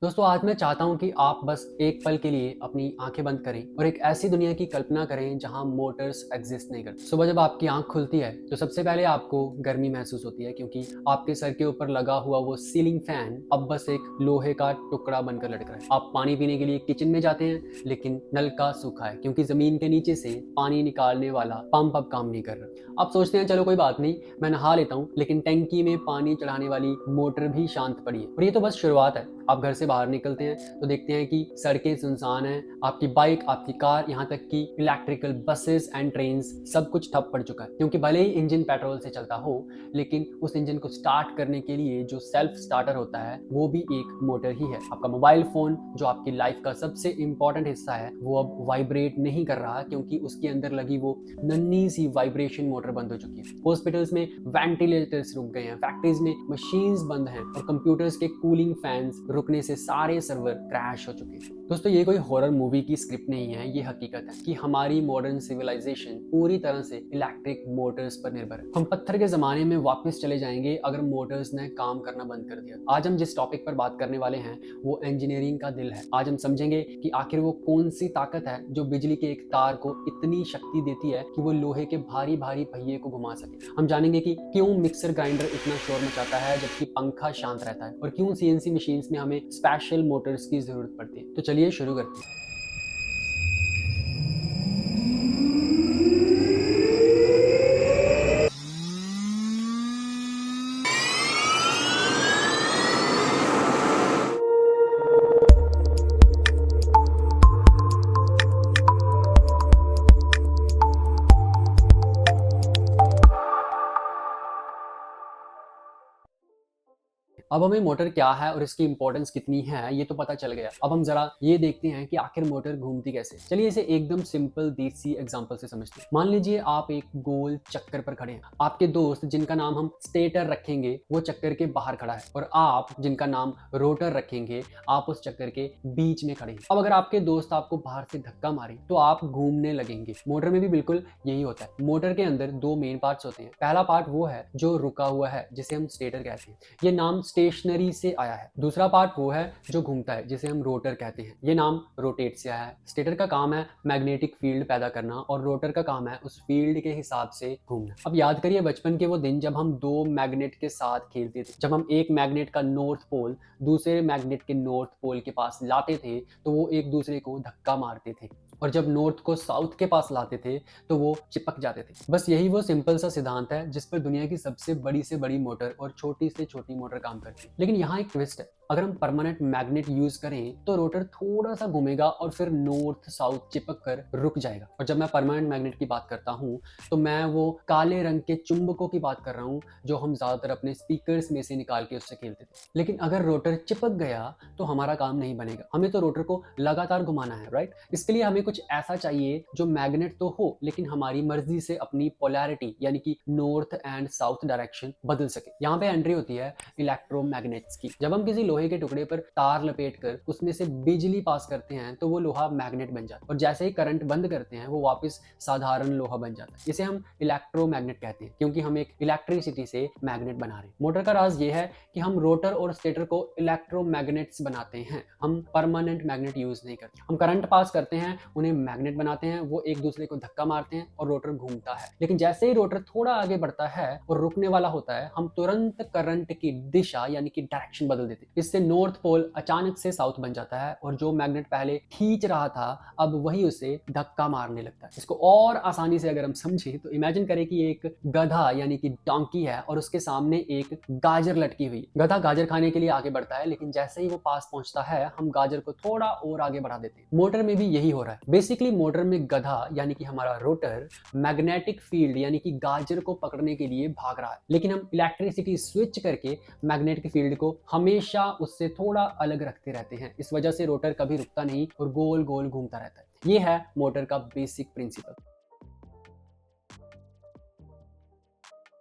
दोस्तों आज मैं चाहता हूं कि आप बस एक पल के लिए अपनी आंखें बंद करें और एक ऐसी दुनिया की कल्पना करें जहां मोटर्स एग्जिस्ट नहीं करती। सुबह जब आपकी आंख खुलती है तो सबसे पहले आपको गर्मी महसूस होती है क्योंकि आपके सर के ऊपर लगा हुआ वो सीलिंग फैन अब बस एक लोहे का टुकड़ा बनकर लटक रहा है। आप पानी पीने के लिए किचन में जाते हैं लेकिन नल का सूखा है क्योंकि जमीन के नीचे से पानी निकालने वाला पंप अब काम नहीं कर रहा। आप सोचते हैं चलो कोई बात नहीं, मैं नहा लेता हूँ, लेकिन टंकी में पानी चढ़ाने वाली मोटर भी शांत पड़ी है। और ये तो बस शुरुआत है। आप घर से बाहर निकलते हैं तो देखते हैं कि सड़कें सुनसान हैं, आपकी बाइक, आपकी कार, यहाँ तक कि इलेक्ट्रिकल बसेस एंड ट्रेन सब कुछ ठप पड़ चुका है क्योंकि भले ही इंजन पेट्रोल से चलता हो लेकिन उस इंजन को स्टार्ट करने के लिए जो सेल्फ स्टार्टर होता है वो भी एक मोटर ही है। आपका मोबाइल फोन जो आपकी लाइफ का सबसे इंपॉर्टेंट हिस्सा है वो अब वाइब्रेट नहीं कर रहा क्योंकि उसके अंदर लगी वो नन्ही सी वाइब्रेशन मोटर बंद हो चुकी है। हॉस्पिटल्स में वेंटिलेटर्स रुक गए हैं, फैक्ट्रीज में मशीन्स बंद हैं और कंप्यूटर्स के कूलिंग फैंस रुकने से सारे सर्वर क्रैश हो चुके हैं। दोस्तों ये कोई हॉरर मूवी की स्क्रिप्ट नहीं है, ये हकीकत है कि हमारी मॉडर्न सिविलाइजेशन पूरी तरह से इलेक्ट्रिक मोटर्स पर निर्भर है। हम पत्थर के जमाने में वापस चले जाएंगे अगर मोटर्स ने काम करना बंद कर दिया। आज हम जिस टॉपिक पर बात करने वाले हैं वो इंजीनियरिंग का दिल है। आज हम समझेंगे कि आखिर वो कौन सी ताकत है जो बिजली के एक तार को इतनी शक्ति देती है कि वो लोहे के भारी भारी पहिए को घुमा सके। हम जानेंगे कि क्यों मिक्सर ग्राइंडर इतना शोर मचाता है जबकि पंखा शांत रहता है और क्यों सीएनसी मशीन्स में हमें स्पेशल मोटर्स की जरूरत पड़ती है। तो चलिए शुरू करते हैं। अब हमें मोटर क्या है और इसकी इंपॉर्टेंस कितनी है ये तो पता चल गया। अब हम जरा ये देखते हैं कि आखिर मोटर घूमती कैसे। चलिए इसे एकदम सिंपल देसी एग्जांपल से समझते हैं। मान लीजिए आप एक गोल चक्कर पर खड़े हैं। आपके दोस्त जिनका नाम हम स्टेटर रखेंगे वो चक्कर के बाहर खड़ा है और आप जिनका नाम रोटर रखेंगे आप उस चक्कर के बीच में खड़े हैं। अब अगर आपके दोस्त आपको बाहर से धक्का मारे तो आप घूमने लगेंगे। मोटर में भी बिल्कुल यही होता है। मोटर के अंदर दो मेन पार्ट्स होते हैं। पहला पार्ट वो है जो रुका हुआ है जिसे हम स्टेटर कहते हैं, ये नाम स्टेशनरी से आया है। दूसरा पार्ट वो है जो घूमता है जिसे हम रोटर कहते हैं, ये नाम रोटेट से आया है। स्टेटर का काम है मैग्नेटिक फील्ड पैदा करना और रोटर का काम है उस फील्ड के हिसाब से घूमना। अब याद करिए बचपन के वो दिन जब हम दो मैग्नेट के साथ खेलते थे। जब हम एक मैग्नेट का नॉर्थ पोल दूसरे मैग्नेट के नॉर्थ पोल के पास लाते थे तो वो एक दूसरे को धक्का मारते थे और जब नॉर्थ को साउथ के पास लाते थे तो वो चिपक जाते थे। बस यही वो सिंपल सा सिद्धांत है जिस पर दुनिया की सबसे बड़ी से बड़ी मोटर और छोटी से छोटी मोटर काम करती है। लेकिन यहाँ एक ट्विस्ट है, अगर हम परमानेंट मैग्नेट यूज करें तो रोटर थोड़ा सा घूमेगा और फिर नॉर्थ साउथ चिपक कर रुक जाएगा। और जब मैं परमानेंट मैग्नेट की बात करता हूँ तो मैं वो काले रंग के चुंबकों की बात कर रहा हूँ जो हम ज्यादातर अपने स्पीकर्स में से निकाल के उससे खेलते थे। लेकिन अगर रोटर चिपक गया तो हमारा काम नहीं बनेगा, हमें तो रोटर को लगातार घुमाना है, राइट। इसके लिए हमें कुछ ऐसा चाहिए जो मैग्नेट तो हो लेकिन हमारी मर्जी से अपनी पोलैरिटी यानी कि नॉर्थ एंड साउथ डायरेक्शन बदल सके। यहाँ पे एंट्री होती है इलेक्ट्रोमैग्नेट्स की। जब हम किसी लोहे के टुकड़े पर तार लपेट कर उसमें से बिजली पास करते हैं तो वो लोहा मैग्नेट बन जाता है और जैसे ही करंट बंद करते हैं वो वापस साधारण लोहा बन जाता है। इसे हम इलेक्ट्रोमैग्नेट कहते हैं क्योंकि हम एक इलेक्ट्रिसिटी से मैग्नेट बना रहे हैं। मोटर का राज ये है कि हम रोटर और स्टेटर को इलेक्ट्रोमैग्नेट्स बनाते हैं, हम परमानेंट मैग्नेट यूज नहीं करते। हम करंट पास करते हैं, उन्हें मैग्नेट बनाते हैं, वो एक दूसरे को धक्का मारते हैं और रोटर घूमता है। लेकिन जैसे ही रोटर थोड़ा आगे बढ़ता है और रुकने वाला होता है हम तुरंत करंट की दिशा यानी कि डायरेक्शन बदल देते हैं। इससे नॉर्थ पोल अचानक से साउथ बन जाता है और जो मैग्नेट पहले खींच रहा था अब वही उसे धक्का मारने लगता है। इसको और आसानी से अगर हम समझें तो इमेजिन करें कि एक गधा यानी कि डोंकी है और उसके सामने एक गाजर लटकी हुई है। गधा गाजर खाने के लिए आगे बढ़ता है लेकिन जैसे ही वो पास पहुंचता है हम गाजर को थोड़ा और आगे बढ़ा देते हैं। मोटर में भी यही हो रहा है। बेसिकली मोटर में गधा यानी कि हमारा रोटर मैग्नेटिक फील्ड यानी कि गाजर को पकड़ने के लिए भाग रहा है, लेकिन हम इलेक्ट्रिसिटी स्विच करके मैग्नेटिक फील्ड को हमेशा उससे थोड़ा अलग रखते रहते हैं। इस वजह से रोटर कभी रुकता नहीं और गोल गोल घूमता रहता है। ये है मोटर का बेसिक प्रिंसिपल।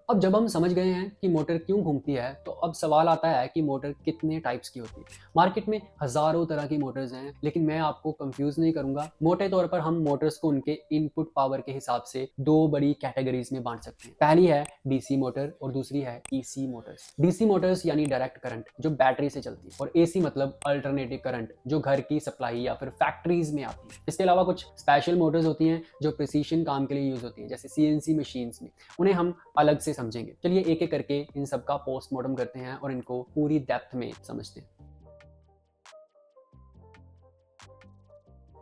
अब जब हम समझ गए हैं कि मोटर क्यों घूमती है, तो अब सवाल आता है कि मोटर कितने टाइप्स की होती है। मार्केट में हजारों तरह की मोटर्स हैं, लेकिन मैं आपको कंफ्यूज नहीं करूंगा। मोटे तौर पर हम मोटर्स को उनके इनपुट पावर के हिसाब से दो बड़ी कैटेगरीज में बांट सकते हैं। पहली है डीसी मोटर और दूसरी है एसी मोटर्स। डीसी मोटर्स यानी डायरेक्ट करंट जो बैटरी से चलती है, और एसी मतलब अल्टरनेटिव करंट जो घर की सप्लाई या फिर फैक्ट्रीज में आती है। इसके अलावा कुछ स्पेशल मोटर्स होती हैं जो प्रिसीशन काम के लिए यूज होती हैं, जैसे सीएनसी मशीन्स में। उन्हें हम अलग से समझेंगे। चलिए एक एक करके इन सब का पोस्टमार्टम करते हैं और इनको पूरी डेप्थ में समझते हैं।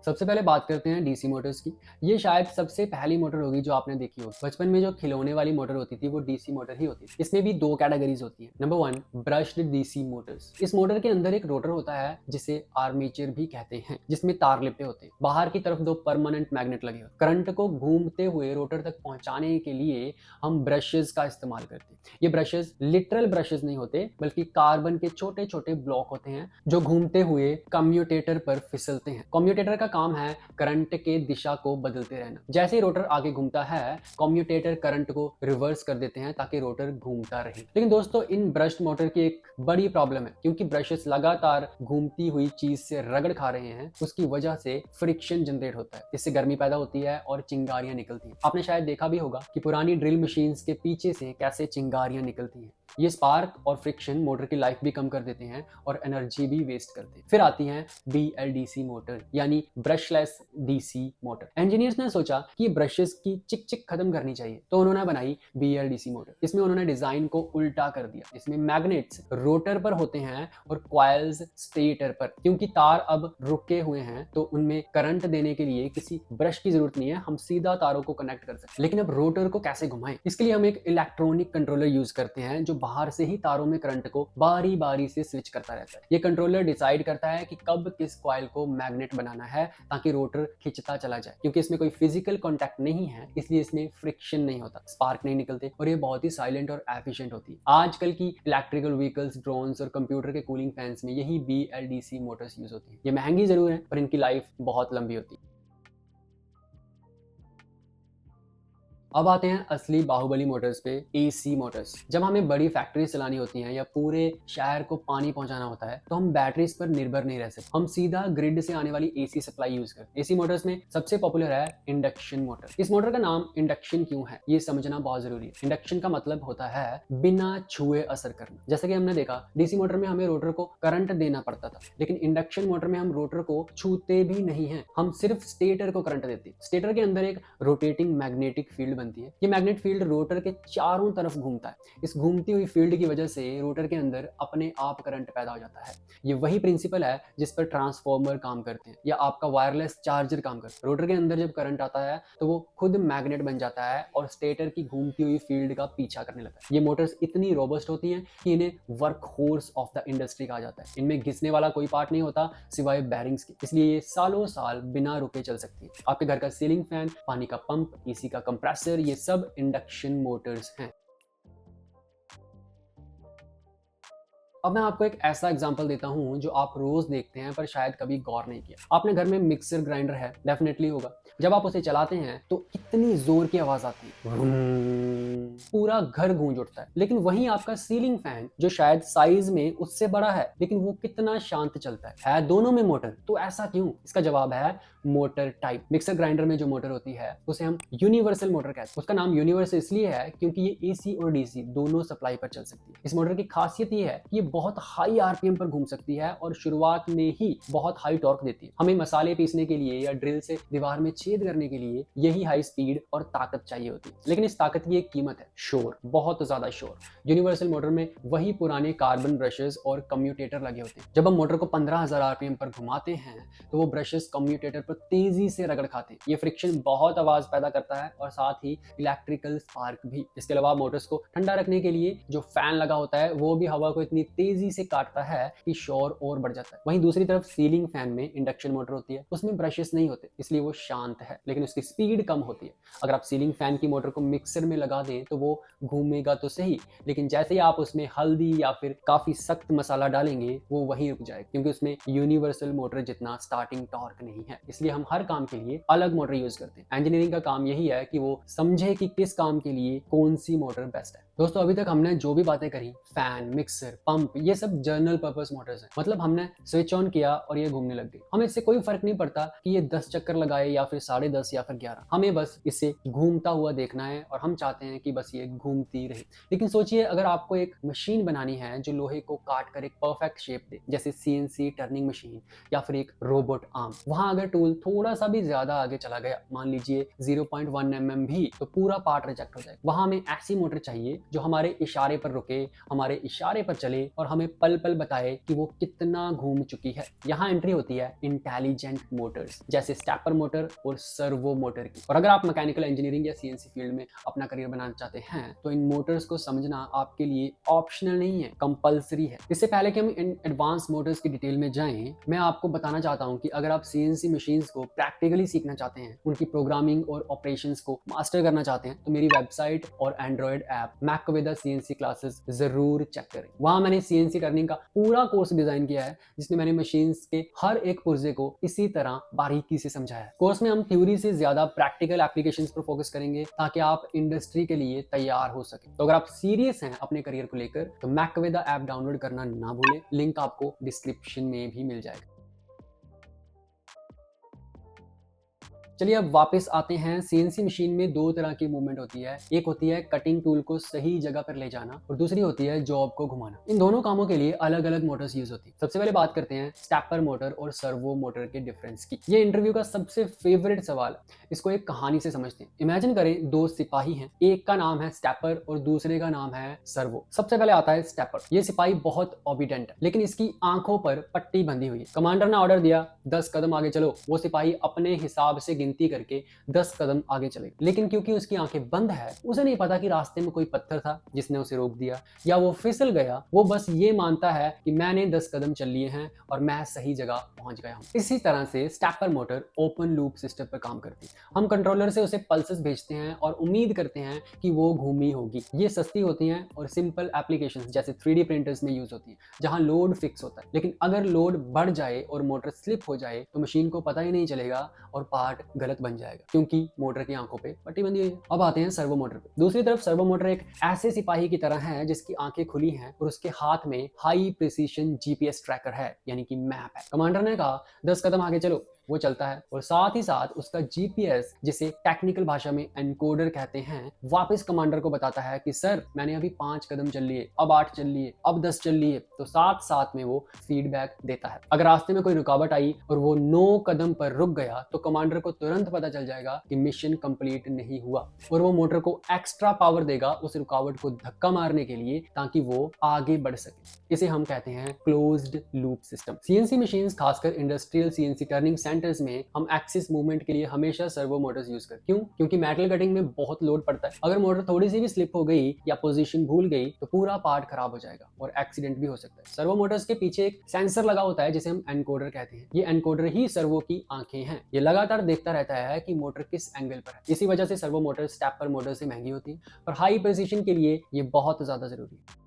सबसे पहले बात करते हैं डीसी मोटर्स की। ये शायद सबसे पहली मोटर होगी जो आपने देखी होगी। बचपन में जो खिलौने वाली मोटर होती थी वो डीसी मोटर ही होती थी। इसमें भी दो कैटेगरीज होती है। Number 1, brushed DC Motors. इस मोटर के अंदर एक रोटर होता है जिसे आर्मेचर भी कहते हैं, जिसमें तार लिपटे होते हैं। बाहर की तरफ दो परमानेंट मैग्नेट लगे होते हैं। करंट को घूमते हुए रोटर तक पहुंचाने के लिए हम ब्रशेज का इस्तेमाल करते हैं। ये ब्रशेज लिटरल ब्रशेज नहीं होते, बल्कि कार्बन के छोटे छोटे ब्लॉक होते हैं जो घूमते हुए कम्यूटेटर पर फिसलते हैं। कम्यूटेटर का काम है करंट के दिशा को बदलते रहना। जैसे ही रोटर आगे घूमता है, कम्यूटेटर करंट को रिवर्स कर देते हैं ताकि रोटर घूमता रहे। लेकिन दोस्तों, इन ब्रश्ड मोटर की एक बड़ी प्रॉब्लम है। क्योंकि ब्रशेस लगातार घूमती हुई चीज से रगड़ खा रहे हैं, उसकी वजह से फ्रिक्शन जनरेट होता है। इससे गर्मी पैदा होती है और चिंगारियां निकलती हैं। आपने शायद देखा भी होगा कि पुरानी ड्रिल मशीन्स के पीछे से कैसे चिंगारियां निकलती हैं। ये स्पार्क और फ्रिक्शन मोटर की लाइफ भी कम कर देते हैं और एनर्जी भी वेस्ट करते हैं। फिर आती है BLDC मोटर यानी ब्रशलेस डीसी मोटर। इंजीनियर्स ने सोचा कि ब्रशेस की चिक चिक खत्म करनी चाहिए, तो उन्होंने बनाई BLDC मोटर। इसमें उन्होंने डिजाइन को उल्टा कर दिया। इसमें मैग्नेट्स रोटर पर होते हैं और कॉइल्स स्टेटर पर। क्योंकि तार अब रुके हुए हैं, तो उनमें करंट देने के लिए किसी ब्रश की जरूरत नहीं है, हम सीधा तारों को कनेक्ट कर सकते हैं। लेकिन अब रोटर को कैसे घुमाएं? इसके लिए हम एक इलेक्ट्रॉनिक कंट्रोलर यूज करते हैं जो बाहर से ही तारों में करंट को बारी बारी से स्विच करता रहता है। ये कंट्रोलर डिसाइड करता है कि कब किस कॉइल को मैग्नेट बनाना है ताकि रोटर खिंचता चला जाए। क्योंकि इसमें कोई फिजिकल कांटेक्ट नहीं है, इसलिए इसमें फ्रिक्शन नहीं होता, स्पार्क नहीं निकलते और ये बहुत ही साइलेंट और एफिशिएंट होती है। आजकल की इलेक्ट्रिकल व्हीकल्स, ड्रोन्स और कंप्यूटर के कूलिंग फैंस में यही BLDC मोटर्स यूज होती है। ये महंगी जरूर है, पर इनकी लाइफ बहुत लंबी होती है। अब आते हैं असली बाहुबली मोटर्स पे, AC मोटर्स। जब हमें बड़ी फैक्ट्री चलानी होती हैं या पूरे शहर को पानी पहुंचाना होता है, तो हम बैटरीज पर निर्भर नहीं रह सकते। हम सीधा ग्रिड से आने वाली AC सप्लाई यूज करते हैं। AC मोटर्स में सबसे पॉपुलर है इंडक्शन मोटर। इस मोटर का नाम इंडक्शन क्यों है, ये समझना बहुत जरूरी है। इंडक्शन का मतलब होता है बिना छुए असर करना। जैसे कि हमने देखा, डीसी मोटर में हमें रोटर को करंट देना पड़ता था, लेकिन इंडक्शन मोटर में हम रोटर को छूते भी नहीं है, हम सिर्फ स्टेटर को करंट देते हैं। स्टेटर के अंदर एक रोटेटिंग मैग्नेटिक फील्ड बनती है। ये मैग्नेट फील्ड रोटर के चारों तरफ घूमता है। इस घूमती हुई फील्ड की वजह से रोटर के अंदर अपने आप करंट पैदा हो जाता है। ये वही प्रिंसिपल है जिस पर ट्रांसफॉर्मर काम करते हैं या आपका वायरलेस चार्जर काम करता है। रोटर के अंदर जब करंट आता है तो वो खुद मैग्नेट बन जाता है और स्टेटर की घूमती हुई फील्ड का पीछा करने लगता है। ये मोटर्स इतनी रोबस्ट होती हैं कि इन्हें work horse of the industry कहा जाता है। इनमें घिसने वाला कोई पार्ट नहीं होता सिवाय बैरिंग्स के, इसलिए ये सालों साल बिना रुके चल सकती है। आपके घर का सीलिंग फैन, पानी का पंप, AC का कंप्रेसर, ये सब इंडक्शन मोटर्स हैं। अब मैं आपको एक ऐसा एग्जांपल देता हूं जो आप रोज देखते हैं पर शायद कभी गौर नहीं किया। आपने घर में मिक्सर ग्राइंडर है, डेफिनेटली होगा। जब आप उसे चलाते हैं तो कितनी जोर की आवाज आती है, पूरा घर गूंज उठता है। लेकिन वहीं आपका सीलिंग फैन जो शायद साइज में उससे बड़ा है, लेकिन वो कितना शांत चलता है दोनों में मोटर। तो ऐसा क्यों? इसका जवाब है मोटर टाइप। मिक्सर ग्राइंडर में जो मोटर होती है उसे हम यूनिवर्सल मोटर कहते हैं। उसका नाम यूनिवर्सल इसलिए है क्योंकि ये AC और DC दोनों सप्लाई पर चल सकती है। इस मोटर की खासियत ये है कि ये बहुत हाई RPM पर घूम सकती है और शुरुआत में ही बहुत हाई टॉर्क देती है। हमें मसाले पीसने के लिए या ड्रिल से दीवार में छेद करने के लिए यही हाई स्पीड और ताकत चाहिए होती है। लेकिन इस ताकत की एक कीमत है, शोर, बहुत ज्यादा शोर। यूनिवर्सल मोटर में वही पुराने कार्बन ब्रशेस और कम्यूटेटर लगे होते हैं। जब हम मोटर को 15,000 RPM पर घुमाते हैं तो वो ब्रशेस कम्यूटेटर पर तेजी से रगड़ खाते हैं। ये फ्रिक्शन बहुत आवाज पैदा करता है और साथ ही इलेक्ट्रिकल स्पार्क भी। इसके अलावा मोटर्स को ठंडा रखने के लिए जो फैन लगा होता है वो भी हवा को इतनी तेजी से काटता है कि शोर और बढ़ जाता है। वहीं दूसरी तरफ सीलिंग फैन में इंडक्शन मोटर होती है, उसमें ब्रशेस नहीं होते, इसलिए वो शांत है लेकिन उसकी स्पीड कम होती है। अगर आप सीलिंग फैन की मोटर को मिक्सर में लगा दें तो वो घूमेगा तो सही, लेकिन जैसे ही आप उसमें हल्दी या फिर काफी सख्त मसाला डालेंगे वो वहीं रुक जाएगा, क्योंकि उसमें यूनिवर्सल मोटर जितना स्टार्टिंग टॉर्क नहीं है। इसलिए हम हर काम के लिए अलग मोटर यूज करते हैं। इंजीनियरिंग का काम यही है कि वो समझे कि किस काम के लिए कौन सी मोटर बेस्ट है। दोस्तों अभी तक हमने जो भी बातें करी, फैन, मिक्सर, पंप, ये सब जनरल पर्पस मोटर्स हैं। मतलब हमने स्विच ऑन किया और ये घूमने लग गई। हमें इससे कोई फर्क नहीं पड़ता कि ये 10 चक्कर लगाए या फिर 10.5 या फिर 11। हमें बस इसे घूमता हुआ देखना है और हम चाहते हैं कि बस ये घूमती रहे। लेकिन सोचिए अगर आपको एक मशीन बनानी है जो लोहे को काट कर एक परफेक्ट शेप दे, जैसे CNC टर्निंग मशीन या फिर एक रोबोट आर्म। वहां अगर टूल थोड़ा सा भी ज्यादा आगे चला गया, मान लीजिए 0.1 mm भी, तो पूरा पार्ट रिजेक्ट हो जाएगा। वहां हमें ऐसी मोटर चाहिए जो हमारे इशारे पर रुके, हमारे इशारे पर चले और हमें पल पल बताए कि वो कितना घूम चुकी है। यहाँ एंट्री होती है इंटेलिजेंट मोटर्स, जैसे स्टेपर मोटर और सर्वो मोटर की। और अगर आप मैकेनिकल इंजीनियरिंग या CNC फील्ड में अपना करियर बनाना चाहते हैं तो इन मोटर्स को समझना आपके लिए ऑप्शनल नहीं है, कंपल्सरी है। इससे पहले कि हम इन एडवांस मोटर्स की डिटेल में जाएं, मैं आपको बताना चाहता हूं कि अगर आप CNC मशीन्स को प्रैक्टिकली सीखना चाहते हैं, उनकी प्रोग्रामिंग और ऑपरेशंस को मास्टर करना चाहते हैं, तो मेरी वेबसाइट और एंड्रॉइड ऐप मैकविदा CNC क्लासेस जरूर चेक करें। वहां मैंने CNC टर्निंग का पूरा कोर्स डिजाइन किया है, जिसमें मैंने मशीन्स के हर एक पुर्जे को इसी तरह बारीकी से समझाया है। कोर्स में हम थ्योरी से ज्यादा प्रैक्टिकल एप्लीकेशंस पर फोकस करेंगे ताकि आप इंडस्ट्री के लिए तैयार हो सके। तो अगर आप सीरियस हैं अपने करियर को लेकर तो मैकविदा ऐप डाउनलोड करना ना भूलें, लिंक आपको डिस्क्रिप्शन में भी मिल जाएगा। चलिए अब वापस आते हैं। CNC मशीन में दो तरह की मूवमेंट होती है, एक होती है कटिंग टूल को सही जगह पर ले जाना और दूसरी होती है जॉब को घुमाना। इन दोनों कामों के लिए अलग अलग मोटर्स यूज होती है। सबसे पहले बात करते हैं स्टेपर मोटर और सर्वो मोटर के डिफरेंस की। ये इंटरव्यू का सबसे फेवरेट सवाल है। इसको एक कहानी से समझते हैं। इमेजिन करें दो सिपाही हैं, एक का नाम है स्टेपर और दूसरे का नाम है सर्वो। सबसे पहले आता है स्टेपर। ये सिपाही बहुत ओबीडेंट है, लेकिन इसकी आंखों पर पट्टी बंधी हुई है। कमांडर ने ऑर्डर दिया 10 कदम आगे चलो, वो सिपाही अपने हिसाब से गिनती करके 10 कदम आगे चले, लेकिन क्योंकि उसकी आंखें बंद है, उसे नहीं पता कि रास्ते में कोई पत्थर था जिसने उसे रोक दिया या वो फिसल गया। वो बस ये मानता है कि मैंने 10 कदम चल लिए हैं और मैं सही जगह पहुंच गया हूं। इसी तरह से stepper motor open loop system पर काम करती है। हम कंट्रोलर से उसे पल्सेस भेजते हैं और उम्मीद करते हैं कि वो घूमी होगी। ये सस्ती होती हैं और सिंपल एप्लीकेशंस जैसे 3D प्रिंटर्स में यूज होती है, जहां लोड फिक्स होता है। लेकिन अगर लोड बढ़ जाए और मोटर स्लिप हो जाए तो मशीन को पता ही नहीं चलेगा और पार्ट गलत बन जाएगा, क्योंकि मोटर की आंखों पे पट्टी बंधी हुई है। अब आते हैं सर्वो मोटर पे। दूसरी तरफ सर्वो मोटर एक ऐसे सिपाही की तरह है जिसकी आंखें खुली हैं और उसके हाथ में हाई प्रिसीशन GPS ट्रैकर है, यानी कि मैप है। कमांडर ने कहा 10 कदम आगे चलो, वो चलता है और साथ ही साथ उसका GPS, जिसे टेक्निकल भाषा में एनकोडर कहते हैं, वापस कमांडर को बताता है कि सर मैंने अभी 5 कदम चल लिए, अब 8 चल लिए, अब 10 चल लिए। तो साथ साथ में वो फीडबैक देता है। अगर रास्ते में कोई रुकावट आई और वो 9 कदम पर रुक गया तो कमांडर को तुरंत पता चल जाएगा कि मिशन कंप्लीट नहीं हुआ और वो मोटर को एक्स्ट्रा पावर देगा उस रुकावट को धक्का मारने के लिए, ताकि वो आगे बढ़ सके। इसे हम कहते हैं closed loop system. CNC machines, खासकर इंडस्ट्रियल CNC टर्निंग सेंटर्स में हम एक्सिस मूवमेंट के लिए हमेशा सर्वो मोटर्स यूज करते हैं। क्यों? क्योंकि मेटल कटिंग में बहुत लोड पड़ता है। अगर मोटर थोड़ी सी भी स्लिप हो गई या पोजीशन भूल गई तो पूरा पार्ट खराब हो जाएगा और एक्सीडेंट भी हो सकता है। सर्वो मोटर्स के पीछे एक सेंसर लगा होता है जिसे हम एनकोडर कहते हैं। ये एनकोडर ही सर्वो की आंखें हैं। ये लगातार देखता रहता है कि मोटर किस एंगल पर है। इसी वजह से सर्वो मोटर स्टेपर मोटर से महंगी होती है और हाई प्रिसिशन के लिए ये बहुत ज्यादा जरूरी है।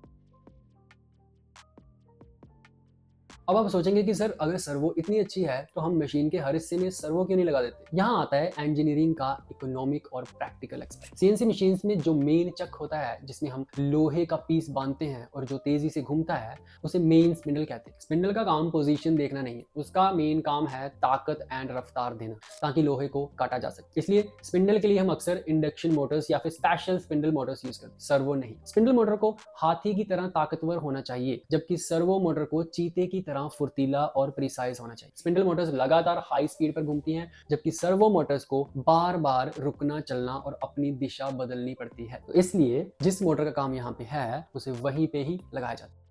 अब आप सोचेंगे कि सर अगर सर्वो इतनी अच्छी है तो हम मशीन के हर हिस्से में सर्वो क्यों नहीं लगा देते? यहाँ आता है इंजीनियरिंग का इकोनॉमिक और प्रैक्टिकल एस्पेक्ट। CNC मशीन्स में जो मेन चक होता है जिसमें हम लोहे का पीस बांधते हैं और जो तेजी से घूमता है, उसे मेन स्पिंडल कहते हैं। स्पिंडल का काम पोजीशन देखना नहीं है, उसका मेन काम है ताकत एंड रफ्तार देना ताकि लोहे को काटा जा सके। इसलिए स्पिंडल के लिए हम अक्सर इंडक्शन मोटर्स या फिर स्पेशल स्पिंडल मोटर्स यूज करते हैं, सर्वो नहीं। स्पिंडल मोटर को हाथी की तरह ताकतवर होना चाहिए, जबकि सर्वो मोटर को चीते की तरह फुर्तीला और प्रिसाइज होना चाहिए। स्पिंडल मोटर्स लगातार हाई स्पीड पर घूमती हैं, जबकि सर्वो मोटर्स को बार बार रुकना, चलना और अपनी दिशा बदलनी पड़ती है। तो इसलिए जिस मोटर का काम यहाँ पे है उसे वहीं पे ही लगाया जाता है।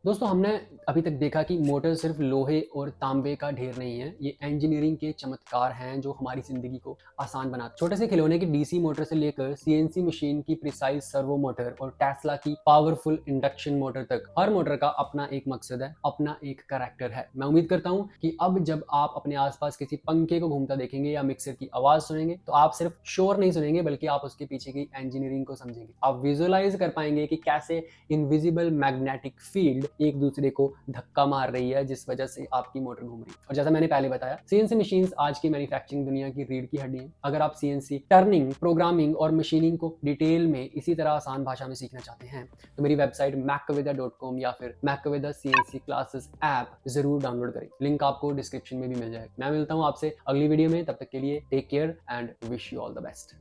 दोस्तों हमने अभी तक देखा कि मोटर सिर्फ लोहे और तांबे का ढेर नहीं है, ये इंजीनियरिंग के चमत्कार हैं जो हमारी जिंदगी को आसान बनाते। छोटे से खिलौने की डीसी मोटर से लेकर सीएनसी मशीन की प्रिसाइज सर्वो मोटर और टेस्ला की पावरफुल इंडक्शन मोटर तक, हर मोटर का अपना एक मकसद है, अपना एक कैरेक्टर है। मैं उम्मीद करता हूँ कि अब जब आप अपने आसपास किसी पंखे को घूमता देखेंगे या मिक्सर की आवाज सुनेंगे तो आप सिर्फ शोर नहीं सुनेंगे बल्कि आप उसके पीछे की इंजीनियरिंग को समझेंगे। आप विजुअलाइज कर पाएंगे कि कैसे इनविजिबल मैग्नेटिक फील्ड एक दूसरे को धक्का मार रही है जिस वजह से आपकी मोटर घूम रही है। और जैसा मैंने पहले बताया, सीएनसी मशीन्स आज की मैन्युफैक्चरिंग दुनिया की रीढ़ की हड्डी है। अगर आप सीएनसी टर्निंग, प्रोग्रामिंग और मशीनिंग को डिटेल में इसी तरह आसान भाषा में सीखना चाहते हैं तो मेरी वेबसाइट macavida.com या फिर Macavida CNC क्लासेस ऐप जरूर डाउनलोड करें। लिंक आपको डिस्क्रिप्शन में भी मिल जाएगा। मैं मिलता हूं आपसे अगली वीडियो में, तब तक के लिए take care and wish you all the best.